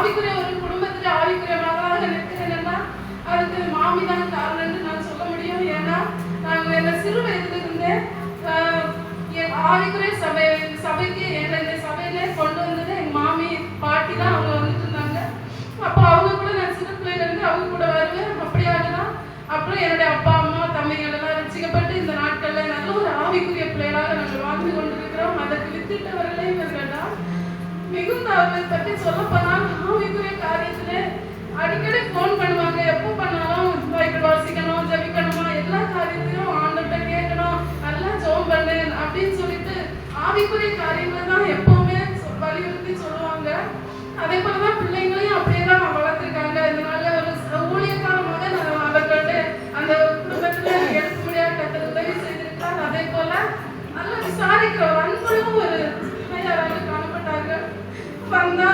ஆவிக்குரிய ஒரு குடும்பத்துல ஆவிக்குரிய மகளாக நிற்கிறேன்னா அதுக்கு மாமி தான் காரணம்னு நான் சொல்ல முடியும். ஏன்னா நாங்கள் என்ன சிறு வயதுல இருந்தே ஆவிக்குரிய சபைக்கு என்னை சபையிலே கொண்டு வந்தது எங்க மாமி பாட்டி தான். அவங்க வந்துட்டு இருந்தாங்க. அப்போ அவங்க கூட நான் சிறு பிள்ளையில இருந்து அவங்க கூட வருவேன். அப்படியாக தான் அப்புறம் என்னுடைய அப்பா அம்மா தம்பிகள் எல்லாம் ரசிக்கப்பட்டு இந்த நாட்கள்ல நல்ல ஒரு ஆவிக்குரிய பிள்ளைகளாக நாங்கள் வாழ்ந்து கொண்டிருக்கிறோம். அதற்கு வித்திட்டவர்களே இவர்கள் தான். மிகுந்த அவர்களை பற்றி சொல்லப்போனால் ஆவிக்குரிய காரியத்திலே அடிக்கடி போன் பண்ணுவாங்க. எப்போ பண்ணாலும் பைபிள் வாசிக்கணும், ஜெபிக்கணுமா, எல்லா காரியத்தையும் ஆண்டவர்கிட்ட கேட்கணும், நல்லா ஜெபம் பண்ணு அப்படின்னு சொல்லிட்டு ஆவிக்குரிய காரியங்களை தான் எப்பவுமே வலியுறுத்தி சொல்லுவாங்க. அதே போலதான் பிள்ளைங்களையும் அப்படியே தான் வளர்த்துருக்காங்க. இதனால ஒரு ஊழியக்காரமாக அவர்களுடைய அந்த குடும்பத்துல எடுக்க முடியாத கத்தர் உதவி செய்திருக்கார். அதே போல நல்லா விசாரிக்கிற ஒரு அன்பும் ஒரு தாயாராக காணப்பட்டார்கள். வந்தா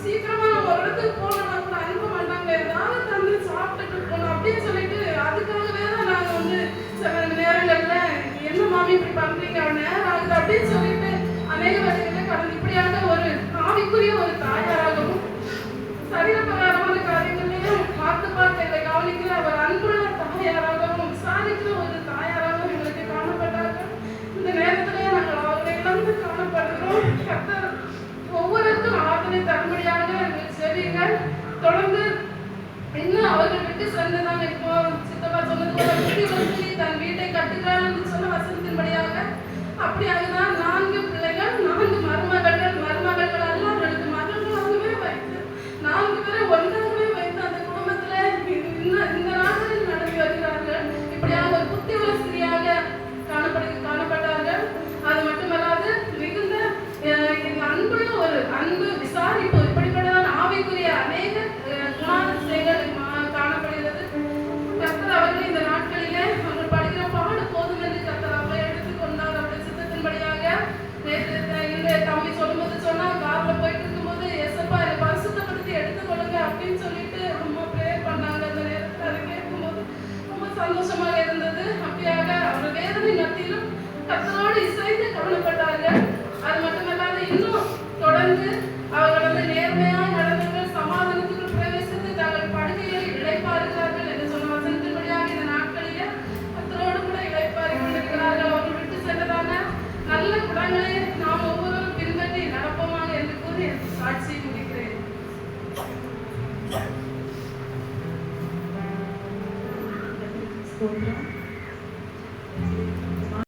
சீக்கிரமா நம்ம ஒரு இடத்துக்கு போனோம்னா கூட அனுப்ப மாட்டாங்க. ஏதாவது தந்து சாப்பிட்டுட்டு போகணும் அப்படின்னு சொல்லிட்டு அதுக்காகவே தான் நாங்கள் வந்து சில நேரங்கள்ல என்ன மாமி இப்படி பண்றீங்க நேரம் ஆகுது அப்படின்னு சொல்லிட்டு அநேக வகைகளில் கடந்து இப்படியான ஒரு ஆவிக்குரிய ஒரு தாயாராகவும் சரீர பிரகாரமான காரியங்களையும் பார்த்து எங்களை கவனிக்கிற ஒரு அன்புள்ள தாயாராகவும் விசாரிக்கிற ஒரு தாயாராகவும் எங்களுக்கு காணப்பட்டார்கள். இந்த நேரத்திலே நாங்கள் அவர்களை இழந்து காணப்படுகிறோம். கர்த்தர் ஒவ்வொருக்கும் ஆதரவை தரும்படியாக எங்களுக்கு செவியுங்கள். தொடர்ந்து இன்னும் அவர்கள் விட்டு சென்றதாங்க. இப்போ சித்தப்பா சொன்னது போல குட்டி தன் வீட்டை கட்டுகிறார் என்று சொன்ன வசனத்தின்படியாக அப்படியாகதான் 4 பிள்ளைகள், 4 மருமகள்கள் எல்லாம் அவர்களுக்கு மகள்களாகவே வைத்து 4 பேரை ஒன்றாகவே வைத்து அந்த குடும்பத்துல இந்த நாட்களில் நடத்தி வருகிறார்கள். இப்படியாக ஒரு புத்தி உள்ள ஸ்திரியாக காணப்பட்டார்கள். அது மட்டுமல்லாது மிகுந்த அன்புள்ள ஒரு அன்பு விசாரிப்பு இப்படிப்பட்டதான் ஆவிக்குரிய அநேக குணாதிசயங்கள் காணப்படுகிறது. கர்த்தர் அவர்கள் இந்த நாட்களிலே அவர்கள் படிக்கிற பாடு போதும் என்று கர்த்தர் அவரை எடுத்துக்கொண்டார். அவருடைய சித்தத்தின்படியாக இந்த தம்பி சொல்லும்போது சொன்னா கார்ல போயிட்டு இருக்கும்போது எசப்பா என்னை பரிசுத்தப்படுத்தி எடுத்துக்கொள்ளுங்க அப்படின்னு சொல்லிட்டு ரொம்ப ப்ரேயர் பண்ணாங்க. அந்த நேரத்தில் அதை கேட்கும்போது ரொம்ப சந்தோஷமாக இருந்தது. அப்படியாக அவர் வேதனை மத்தியில்